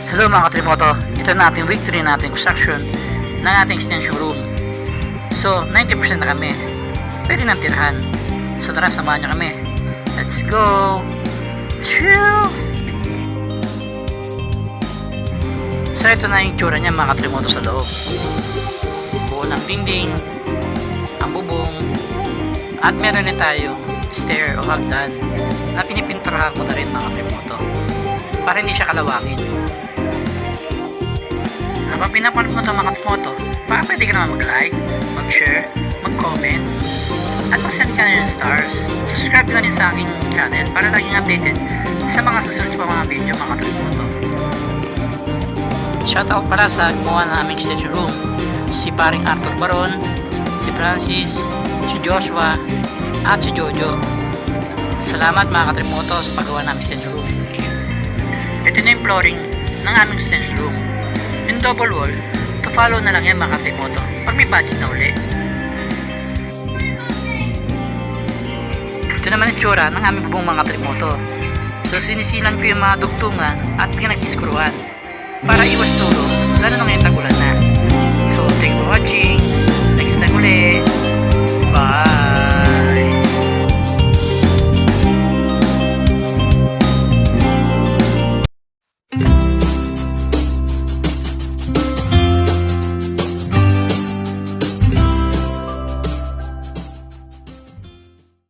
Hello mga Katrimoto, ito na ating week 3 na ating construction ng ating extension room. So, 90% na kami. Pwede nang tirahan. So tara, samahan niyo kami. Let's go! Shoo! So ito na yung tsura niya mga Katrimoto sa loob. Buo ng dingding, ang bubong, at meron na tayong stair o hagdan na pinipinturahan ko na rin mga Katrimoto para hindi siya kalawangin. Kapag pinapanood mo ito mga Katrimoto, pwede ka naman mag-like, mag-share, mag-comment, at mag-send ka na ng stars. Subscribe ka rin sa aking channel para laging updated sa mga susunod pa mga video mga Katrimoto. Shoutout pala sa gumawa ng aming extension room, si paring Arthur Baron, si Francis, si Joshua, at si Jojo. Salamat mga Katrimoto sa paggawa ng aming extension room. Ito na yung flooring ng aming extension room. Yung double wall, to follow na lang yan mga Katrimoto pag may budget na uli. Ito naman yung tsura ng aming bubong mga Katrimoto. So sinisilan ko yung mga dugtungan at pinag-iskruhan para iwas turo, lalo na ngayong tagulan.